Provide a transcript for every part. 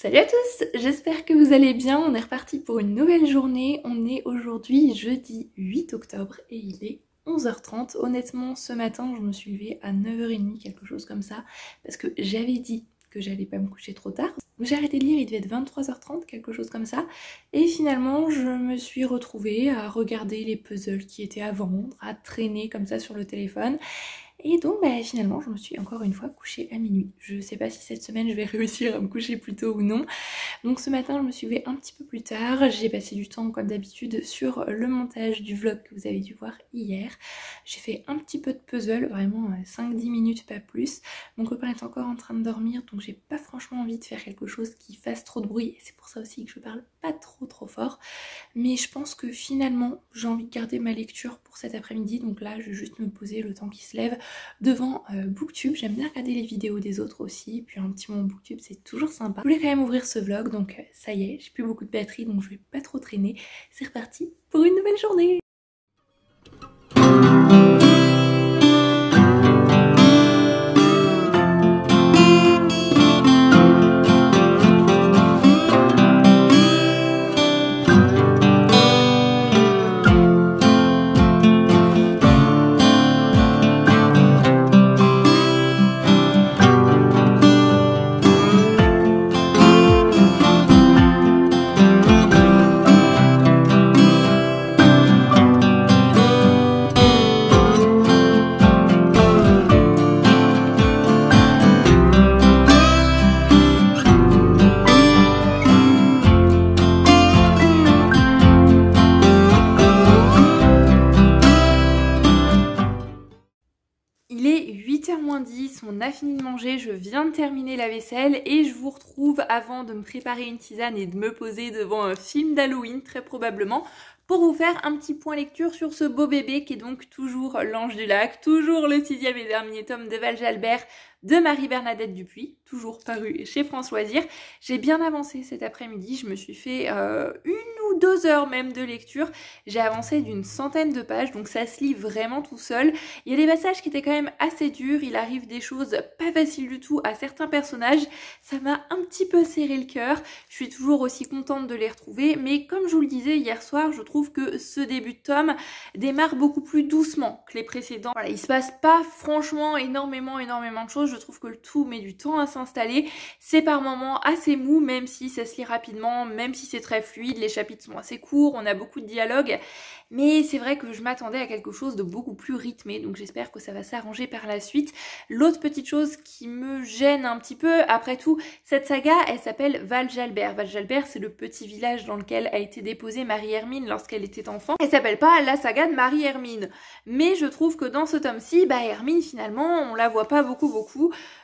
Salut à tous, j'espère que vous allez bien, on est reparti pour une nouvelle journée. On est aujourd'hui jeudi 8 octobre et il est 11h30. Honnêtement, ce matin, je me suis levée à 9h30, quelque chose comme ça, parce que j'avais dit que j'allais pas me coucher trop tard. J'ai arrêté de lire, il devait être 23h30, quelque chose comme ça. Et finalement, je me suis retrouvée à regarder les puzzles qui étaient à vendre, à traîner comme ça sur le téléphone. Et donc finalement je me suis encore une fois couchée à minuit. Je sais pas si cette semaine je vais réussir à me coucher plus tôt ou non. Donc ce matin je me suis levée un petit peu plus tard. J'ai passé du temps comme d'habitude sur le montage du vlog que vous avez dû voir hier. J'ai fait un petit peu de puzzle, vraiment 5-10 minutes pas plus. Mon copain est encore en train de dormir donc j'ai pas franchement envie de faire quelque chose qui fasse trop de bruit. Et c'est pour ça aussi que je parle pas trop fort. Mais je pense que finalement j'ai envie de garder ma lecture pour cet après-midi. Donc là je vais juste me poser le temps qui se lève devant Booktube. J'aime bien regarder les vidéos des autres aussi, puis un petit moment Booktube c'est toujours sympa. Je voulais quand même ouvrir ce vlog donc ça y est, j'ai plus beaucoup de batterie donc je vais pas trop traîner. C'est reparti pour une nouvelle journée. Il est 8h moins 10, on a fini de manger, je viens de terminer la vaisselle et je vous retrouve avant de me préparer une tisane et de me poser devant un film d'Halloween très probablement pour vous faire un petit point lecture sur ce beau bébé qui est donc toujours L'Ange du Lac, toujours le 6e et dernier tome de Val Jalbert de Marie-Bernadette Dupuis, toujours paru chez France Loisirs. J'ai bien avancé cet après-midi, je me suis fait 1 ou 2 heures même de lecture. J'ai avancé d'une centaine de pages, donc ça se lit vraiment tout seul. Il y a des passages qui étaient quand même assez durs, il arrive des choses pas faciles du tout à certains personnages. Ça m'a un petit peu serré le cœur, je suis toujours aussi contente de les retrouver, mais comme je vous le disais hier soir, je trouve que ce début de tome démarre beaucoup plus doucement que les précédents. Voilà, il se passe pas franchement énormément de choses. Je trouve que le tout met du temps à s'installer. C'est par moments assez mou, même si ça se lit rapidement, même si c'est très fluide. Les chapitres sont assez courts, on a beaucoup de dialogues. Mais c'est vrai que je m'attendais à quelque chose de beaucoup plus rythmé. Donc j'espère que ça va s'arranger par la suite. L'autre petite chose qui me gêne un petit peu, après tout, cette saga, elle s'appelle Val Jalbert. Val Jalbert, c'est le petit village dans lequel a été déposée Marie-Hermine lorsqu'elle était enfant. Elle s'appelle pas la saga de Marie-Hermine. Mais je trouve que dans ce tome-ci, Hermine, finalement, on la voit pas beaucoup.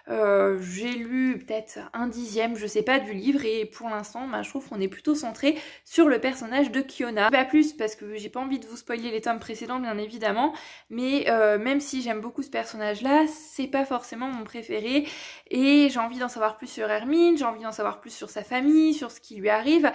J'ai lu peut-être 1/10, je sais pas, du livre et pour l'instant je trouve qu'on est plutôt centré sur le personnage de Kiona. Pas plus parce que j'ai pas envie de vous spoiler les tomes précédents bien évidemment, mais même si j'aime beaucoup ce personnage là, c'est pas forcément mon préféré et j'ai envie d'en savoir plus sur Hermine, j'ai envie d'en savoir plus sur sa famille, sur ce qui lui arrive.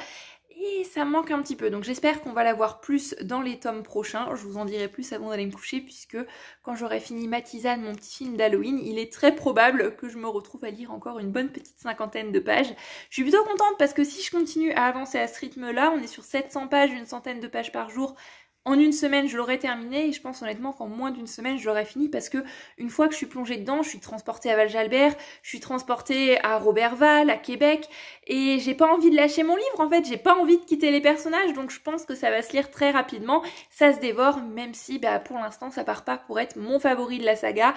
Et ça me manque un petit peu, donc j'espère qu'on va la voir plus dans les tomes prochains. Je vous en dirai plus avant d'aller me coucher puisque quand j'aurai fini ma tisane, mon petit film d'Halloween, il est très probable que je me retrouve à lire encore une bonne petite 50aine de pages. Je suis plutôt contente parce que si je continue à avancer à ce rythme-là, on est sur 700 pages, une centaine de pages par jour. En une semaine, je l'aurais terminé et je pense honnêtement qu'en moins d'une semaine, je l'aurais fini parce que une fois que je suis plongée dedans, je suis transportée à Val Jalbert, je suis transportée à Roberval, à Québec et j'ai pas envie de lâcher mon livre en fait, j'ai pas envie de quitter les personnages donc je pense que ça va se lire très rapidement, ça se dévore même si pour l'instant ça part pas pour être mon favori de la saga.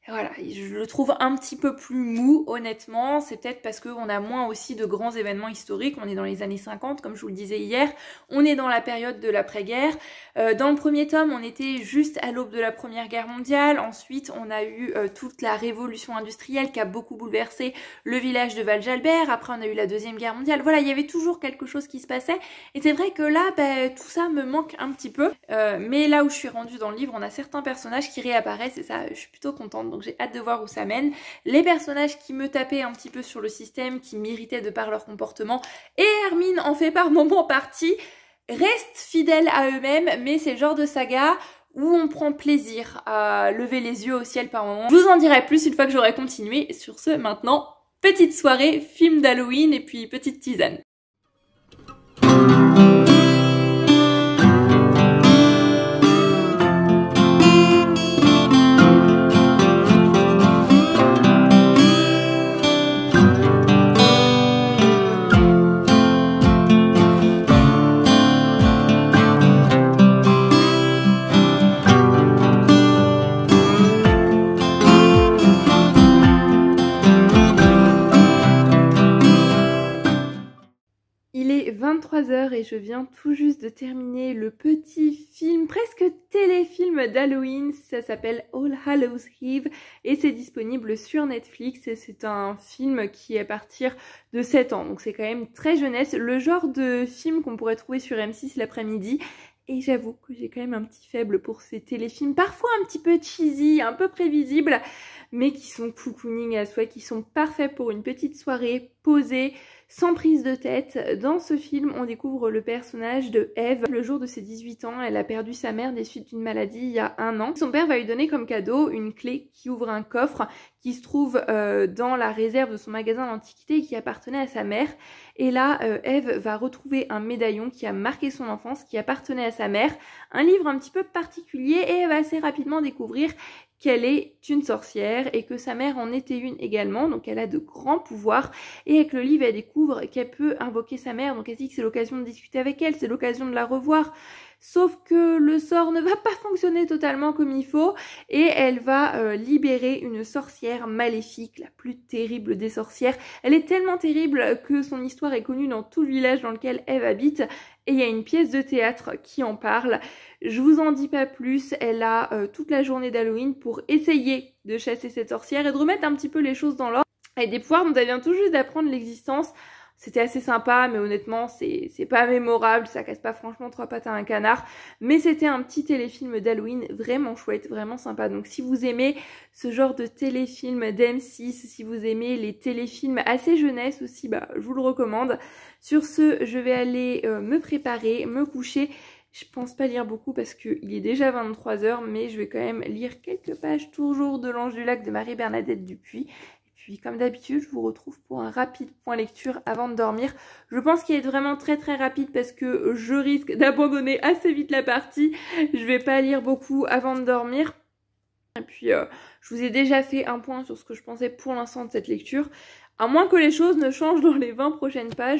Voilà, je le trouve un petit peu plus mou, honnêtement. C'est peut-être parce qu'on a moins aussi de grands événements historiques. On est dans les années 50, comme je vous le disais hier. On est dans la période de l'après-guerre. Dans le premier tome, on était juste à l'aube de la Première Guerre mondiale. Ensuite, on a eu toute la révolution industrielle qui a beaucoup bouleversé le village de Val Jalbert. Après, on a eu la Deuxième Guerre mondiale. Voilà, il y avait toujours quelque chose qui se passait. Et c'est vrai que là, tout ça me manque un petit peu. Mais là où je suis rendue dans le livre, on a certains personnages qui réapparaissent et ça, je suis plutôt contente. Donc j'ai hâte de voir où ça mène. Les personnages qui me tapaient un petit peu sur le système, qui m'irritaient de par leur comportement, et Hermine en fait par moments partie, restent fidèles à eux-mêmes, mais c'est le genre de saga où on prend plaisir à lever les yeux au ciel par moments. Je vous en dirai plus une fois que j'aurai continué. Sur ce, maintenant, petite soirée, film d'Halloween et puis petite tisane. Il est 23h et je viens tout juste de terminer le petit film, presque téléfilm d'Halloween. Ça s'appelle All Hallows Eve et c'est disponible sur Netflix. Et c'est un film qui est à partir de 7 ans, donc c'est quand même très jeunesse. Le genre de film qu'on pourrait trouver sur M6 l'après-midi. Et j'avoue que j'ai quand même un petit faible pour ces téléfilms, parfois un petit peu cheesy, un peu prévisibles, mais qui sont cocooning à souhait, qui sont parfaits pour une petite soirée posée, sans prise de tête. Dans ce film, on découvre le personnage de Eve. Le jour de ses 18 ans, elle a perdu sa mère des suites d'une maladie il y a 1 an. Son père va lui donner comme cadeau une clé qui ouvre un coffre qui se trouve dans la réserve de son magasin d'antiquités et qui appartenait à sa mère. Et là, Eve va retrouver un médaillon qui a marqué son enfance, qui appartenait à sa mère. Un livre un petit peu particulier et elle va assez rapidement découvrir qu'elle est une sorcière et que sa mère en était une également, donc elle a de grands pouvoirs. Et avec le livre, elle découvre qu'elle peut invoquer sa mère, donc elle dit que c'est l'occasion de discuter avec elle, c'est l'occasion de la revoir. Sauf que le sort ne va pas fonctionner totalement comme il faut et elle va libérer une sorcière maléfique, la plus terrible des sorcières. Elle est tellement terrible que son histoire est connue dans tout le village dans lequel Eve habite et il y a une pièce de théâtre qui en parle. Je vous en dis pas plus, elle a toute la journée d'Halloween pour essayer de chasser cette sorcière et de remettre un petit peu les choses dans l'ordre. Elle a des pouvoirs dont elle vient tout juste d'apprendre l'existence. C'était assez sympa, mais honnêtement, c'est pas mémorable, ça casse pas franchement 3 pattes à un canard. Mais c'était un petit téléfilm d'Halloween vraiment chouette, vraiment sympa. Donc si vous aimez ce genre de téléfilm d'M6, si vous aimez les téléfilms assez jeunesse aussi, bah je vous le recommande. Sur ce, je vais aller me préparer, me coucher. Je pense pas lire beaucoup parce qu'il est déjà 23h, mais je vais quand même lire quelques pages toujours de l'Ange du Lac de Marie-Bernadette Dupuis. Puis comme d'habitude, je vous retrouve pour un rapide point lecture avant de dormir. Je pense qu'il va être vraiment très rapide parce que je risque d'abandonner assez vite la partie. Je vais pas lire beaucoup avant de dormir. Et puis je vous ai déjà fait un point sur ce que je pensais pour l'instant de cette lecture. À moins que les choses ne changent dans les 20 prochaines pages.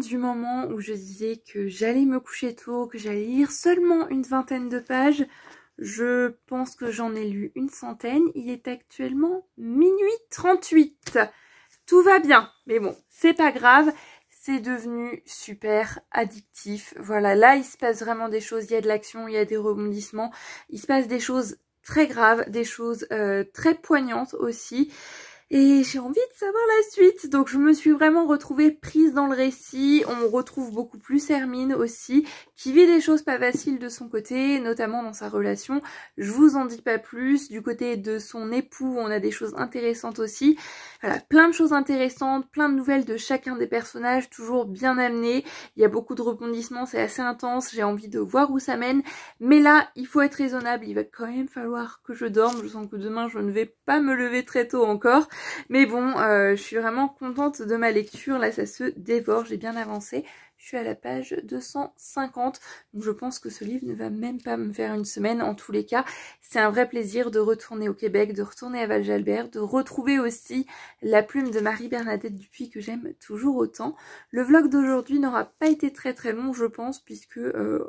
Du moment où je disais que j'allais me coucher tôt, que j'allais lire seulement une 20aine de pages, je pense que j'en ai lu une centaine. Il est actuellement minuit 38. Tout va bien, mais bon, c'est pas grave, c'est devenu super addictif. Voilà, là il se passe vraiment des choses, il y a de l'action, il y a des rebondissements, il se passe des choses très graves, des choses très poignantes aussi. Et j'ai envie de savoir la suite, donc je me suis vraiment retrouvée prise dans le récit. On retrouve beaucoup plus Hermine aussi, qui vit des choses pas faciles de son côté, notamment dans sa relation. Je vous en dis pas plus. Du côté de son époux, on a des choses intéressantes aussi. Voilà, plein de choses intéressantes, plein de nouvelles de chacun des personnages, toujours bien amenés. Il y a beaucoup de rebondissements, c'est assez intense, j'ai envie de voir où ça mène. Mais là, il faut être raisonnable, il va quand même falloir que je dorme. Je sens que demain, je ne vais pas me lever très tôt encore. Mais bon, je suis vraiment contente de ma lecture. Là, ça se dévore, j'ai bien avancé. Je suis à la page 250, donc je pense que ce livre ne va même pas me faire une semaine. En tous les cas, c'est un vrai plaisir de retourner au Québec, de retourner à Val-Jalbert, de retrouver aussi la plume de Marie-Bernadette Dupuis que j'aime toujours autant. Le vlog d'aujourd'hui n'aura pas été très long, je pense, puisque,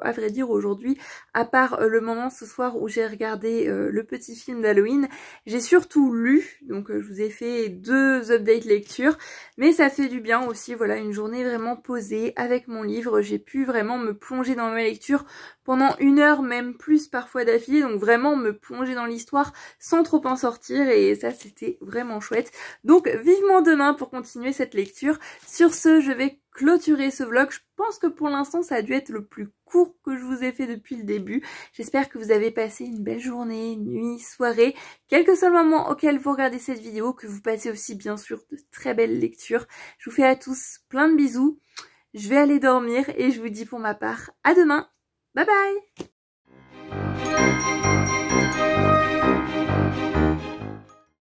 à vrai dire, aujourd'hui, à part le moment ce soir où j'ai regardé le petit film d'Halloween, j'ai surtout lu, donc je vous ai fait 2 updates lecture, mais ça fait du bien aussi, voilà, une journée vraiment posée, avec avec mon livre. J'ai pu vraiment me plonger dans ma lecture pendant 1 heure, même plus parfois d'affilée, donc vraiment me plonger dans l'histoire sans trop en sortir et ça c'était vraiment chouette. Donc vivement demain pour continuer cette lecture. Sur ce, je vais clôturer ce vlog. Je pense que pour l'instant ça a dû être le plus court que je vous ai fait depuis le début. J'espère que vous avez passé une belle journée, nuit, soirée, quel que soit le moment auquel vous regardez cette vidéo, que vous passez aussi bien sûr de très belles lectures. Je vous fais à tous plein de bisous. Je vais aller dormir et je vous dis pour ma part à demain. Bye bye!